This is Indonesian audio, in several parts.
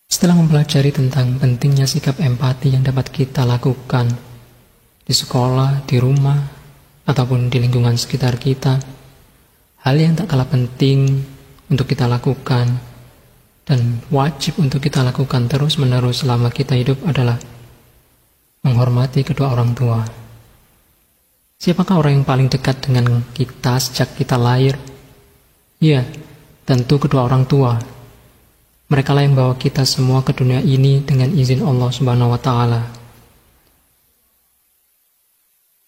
Setelah mempelajari tentang pentingnya sikap empati yang dapat kita lakukan di sekolah, di rumah, ataupun di lingkungan sekitar kita, hal yang tak kalah penting untuk kita lakukan dan wajib untuk kita lakukan terus-menerus selama kita hidup adalah menghormati kedua orang tua. Siapakah orang yang paling dekat dengan kita sejak kita lahir? Ya, tentu kedua orang tua. Mereka lah yang bawa kita semua ke dunia ini dengan izin Allah Subhanahu wa Ta'ala.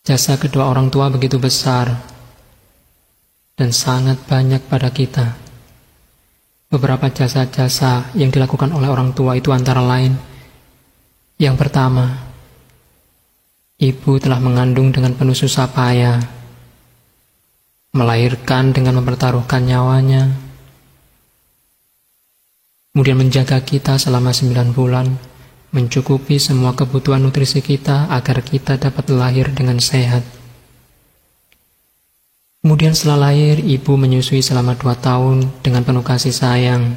Jasa kedua orang tua begitu besar dan sangat banyak pada kita. Beberapa jasa-jasa yang dilakukan oleh orang tua itu antara lain: yang pertama, ibu telah mengandung dengan penuh susah payah, melahirkan dengan mempertaruhkan nyawanya, kemudian menjaga kita selama 9 bulan, mencukupi semua kebutuhan nutrisi kita agar kita dapat lahir dengan sehat. Kemudian setelah lahir, ibu menyusui selama 2 tahun dengan penuh kasih sayang.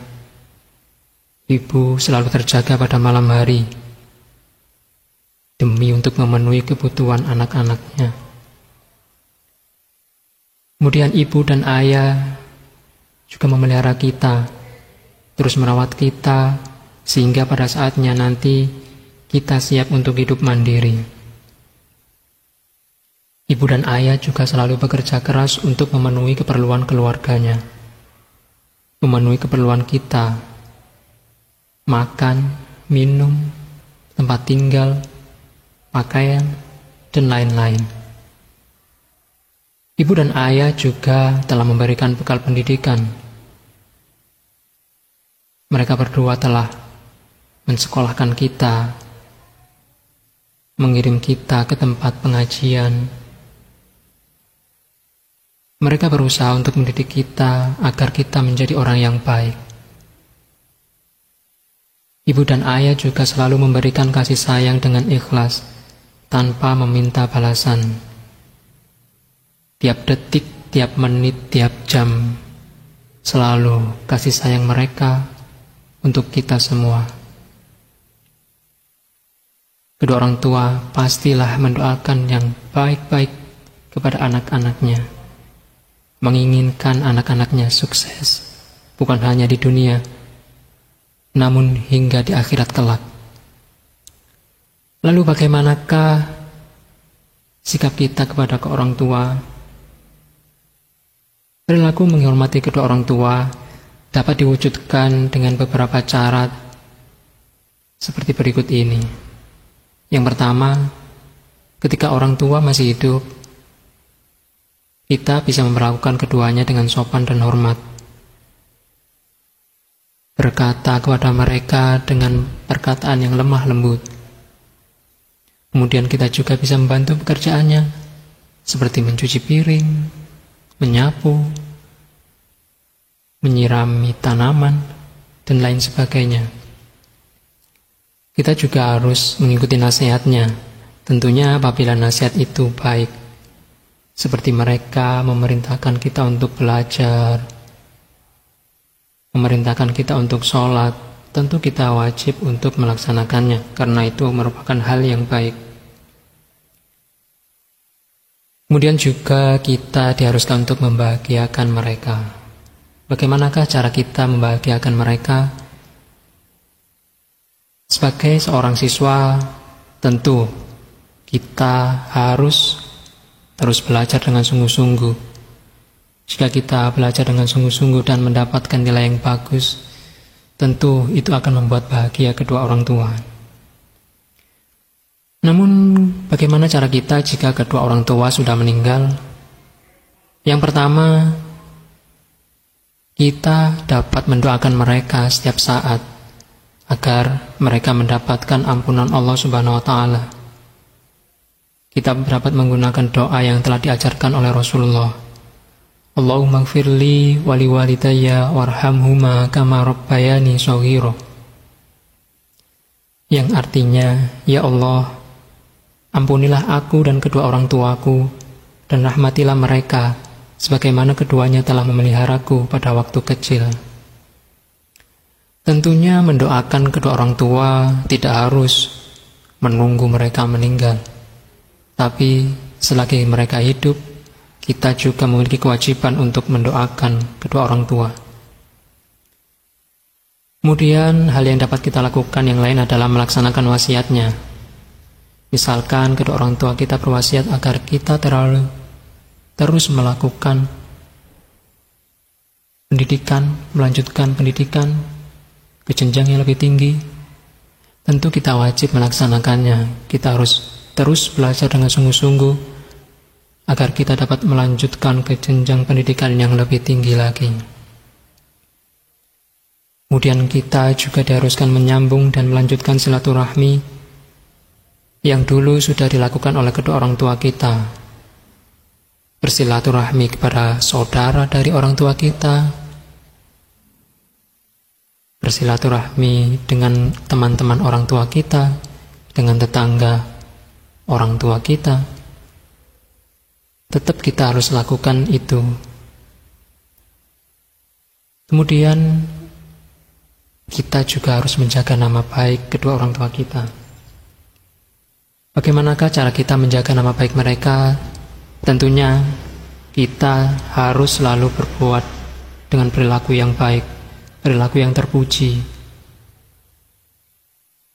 Ibu selalu terjaga pada malam hari demi untuk memenuhi kebutuhan anak-anaknya. Kemudian ibu dan ayah juga memelihara kita, terus merawat kita, sehingga pada saatnya nanti kita siap untuk hidup mandiri. Ibu dan ayah juga selalu bekerja keras untuk memenuhi keperluan keluarganya, memenuhi keperluan kita, makan, minum, tempat tinggal, pakaian, dan lain-lain. Ibu dan ayah juga telah memberikan bekal pendidikan. Mereka berdua telah mensekolahkan kita, mengirim kita ke tempat pengajian. Mereka berusaha untuk mendidik kita agar kita menjadi orang yang baik. Ibu dan ayah juga selalu memberikan kasih sayang dengan ikhlas, tanpa meminta balasan. Tiap detik, tiap menit, tiap jam, selalu kasih sayang mereka untuk kita semua. Kedua orang tua pastilah mendoakan yang baik-baik kepada anak-anaknya, menginginkan anak-anaknya sukses, bukan hanya di dunia, namun hingga di akhirat kelak. Lalu bagaimanakah sikap kita kepada orang tua? Perilaku menghormati kedua orang tua dapat diwujudkan dengan beberapa cara seperti berikut ini. Yang pertama, ketika orang tua masih hidup, kita bisa memperlakukan keduanya dengan sopan dan hormat. Berkata kepada mereka dengan perkataan yang lemah lembut. Kemudian kita juga bisa membantu pekerjaannya, seperti mencuci piring, menyapu, menyirami tanaman, dan lain sebagainya. Kita juga harus mengikuti nasihatnya, tentunya apabila nasihat itu baik. Seperti mereka memerintahkan kita untuk belajar, memerintahkan kita untuk sholat, tentu kita wajib untuk melaksanakannya, karena itu merupakan hal yang baik. Kemudian juga kita diharuskan untuk membahagiakan mereka. Bagaimanakah cara kita membahagiakan mereka? Sebagai seorang siswa, tentu kita harus terus belajar dengan sungguh-sungguh. Jika kita belajar dengan sungguh-sungguh dan mendapatkan nilai yang bagus, tentu itu akan membuat bahagia kedua orang tua. Namun, bagaimana cara kita jika kedua orang tua sudah meninggal? Yang pertama, kita dapat mendoakan mereka setiap saat agar mereka mendapatkan ampunan Allah Subhanahu wa Ta'ala. Kita dapat menggunakan doa yang telah diajarkan oleh Rasulullah. Allahumma gfirli wali walidayya warhamhuma kama rabbayani shaghira. Yang artinya, ya Allah, ampunilah aku dan kedua orang tuaku, dan rahmatilah mereka sebagaimana keduanya telah memeliharaku pada waktu kecil. Tentunya mendoakan kedua orang tua tidak harus menunggu mereka meninggal. Tapi selagi mereka hidup, kita juga memiliki kewajiban untuk mendoakan kedua orang tua. Kemudian hal yang dapat kita lakukan yang lain adalah melaksanakan wasiatnya. Misalkan kedua orang tua kita berwasiat agar kita terus melakukan pendidikan, melanjutkan pendidikan ke jenjang yang lebih tinggi, tentu kita wajib melaksanakannya. Kita harus terus belajar dengan sungguh-sungguh agar kita dapat melanjutkan ke jenjang pendidikan yang lebih tinggi lagi. Kemudian kita juga diharuskan menyambung dan melanjutkan silaturahmi yang dulu sudah dilakukan oleh kedua orang tua kita. Bersilaturahmi kepada saudara dari orang tua kita, bersilaturahmi dengan teman-teman orang tua kita, dengan tetangga orang tua kita. Tetap kita harus lakukan itu. Kemudian kita juga harus menjaga nama baik kedua orang tua kita. Bagaimanakah cara kita menjaga nama baik mereka? Tentunya kita harus selalu berbuat dengan perilaku yang baik, perilaku yang terpuji.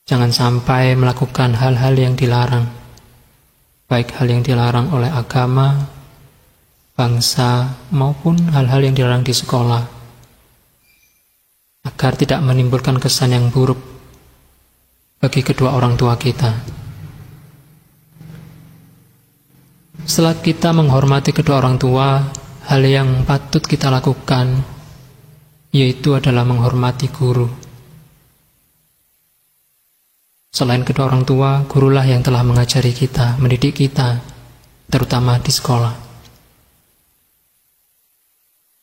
Jangan sampai melakukan hal-hal yang dilarang, baik hal yang dilarang oleh agama, bangsa, maupun hal-hal yang dilarang di sekolah, agar tidak menimbulkan kesan yang buruk bagi kedua orang tua kita. Setelah kita menghormati kedua orang tua, hal yang patut kita lakukan yaitu adalah menghormati guru. Selain kedua orang tua, gurulah yang telah mengajari kita, mendidik kita, terutama di sekolah.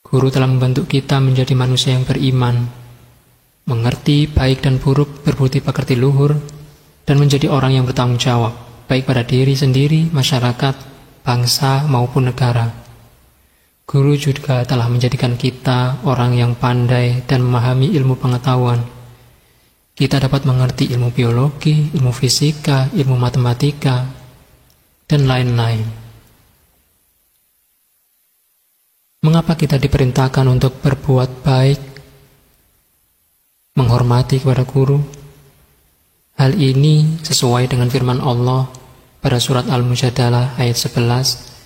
Guru telah membentuk kita menjadi manusia yang beriman, mengerti baik dan buruk, berbudi pekerti luhur, dan menjadi orang yang bertanggung jawab, baik pada diri sendiri, masyarakat, bangsa, maupun negara. Guru juga telah menjadikan kita orang yang pandai dan memahami ilmu pengetahuan. Kita dapat mengerti ilmu biologi, ilmu fisika, ilmu matematika, dan lain-lain. Mengapa kita diperintahkan untuk berbuat baik, menghormati kepada guru? Hal ini sesuai dengan firman Allah pada surat Al-Mujadalah ayat 11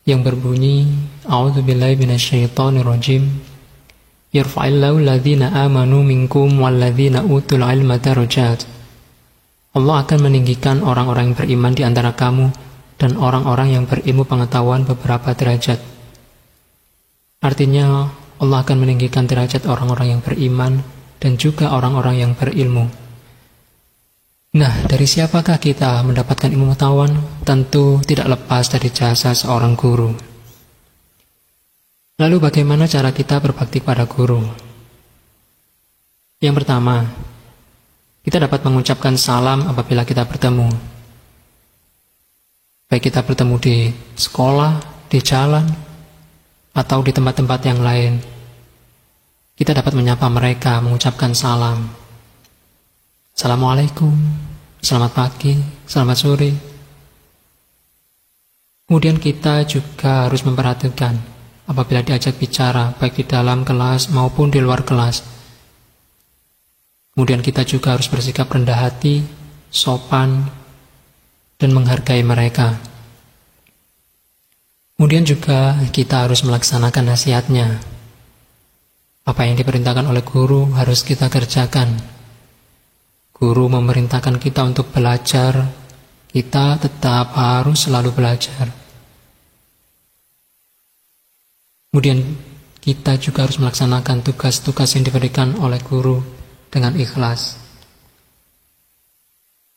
yang berbunyi, A'udzubillahi minasyaitonirrajim, Yarfa'illahu alladhina amanu minkum walladhina utul ilma darajat. Allah akan meninggikan orang-orang yang beriman di antara kamu dan orang-orang yang berilmu pengetahuan beberapa derajat. Artinya, Allah akan meninggikan derajat orang-orang yang beriman dan juga orang-orang yang berilmu. Nah, dari siapakah kita mendapatkan ilmu pengetahuan? Tentu tidak lepas dari jasa seorang guru. Lalu bagaimana cara kita berbakti pada guru? Yang pertama, kita dapat mengucapkan salam apabila kita bertemu. Baik kita bertemu di sekolah, di jalan, atau di tempat-tempat yang lain. Kita dapat menyapa mereka, mengucapkan salam. Assalamualaikum, selamat pagi, selamat sore. Kemudian kita juga harus memperhatikan apabila diajak bicara, baik di dalam kelas maupun di luar kelas. Kemudian kita juga harus bersikap rendah hati, sopan, dan menghargai mereka. Kemudian juga kita harus melaksanakan nasihatnya. Apa yang diperintahkan oleh guru harus kita kerjakan. Guru memerintahkan kita untuk belajar, kita tetap harus selalu belajar. Kemudian kita juga harus melaksanakan tugas-tugas yang diberikan oleh guru dengan ikhlas.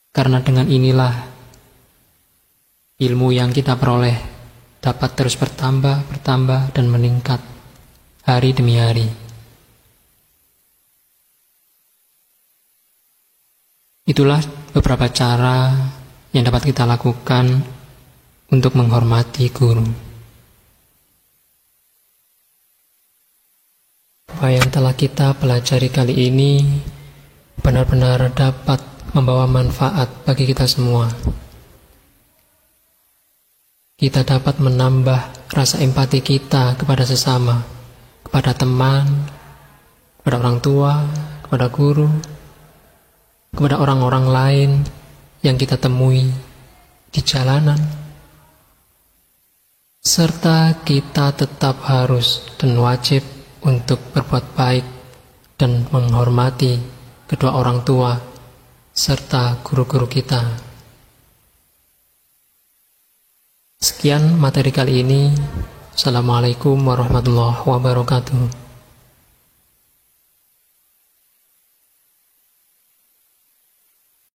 Karena dengan inilah ilmu yang kita peroleh dapat terus bertambah dan meningkat hari demi hari. Itulah beberapa cara yang dapat kita lakukan untuk menghormati guru. Apa yang telah kita pelajari kali ini benar-benar dapat membawa manfaat bagi kita semua. Kita dapat menambah rasa empati kita kepada sesama, kepada teman, kepada orang tua, kepada guru, kepada orang-orang lain yang kita temui di jalanan. Serta kita tetap harus dan wajib untuk berbuat baik dan menghormati kedua orang tua serta guru-guru kita. Sekian materi kali ini. Assalamualaikum warahmatullahi wabarakatuh.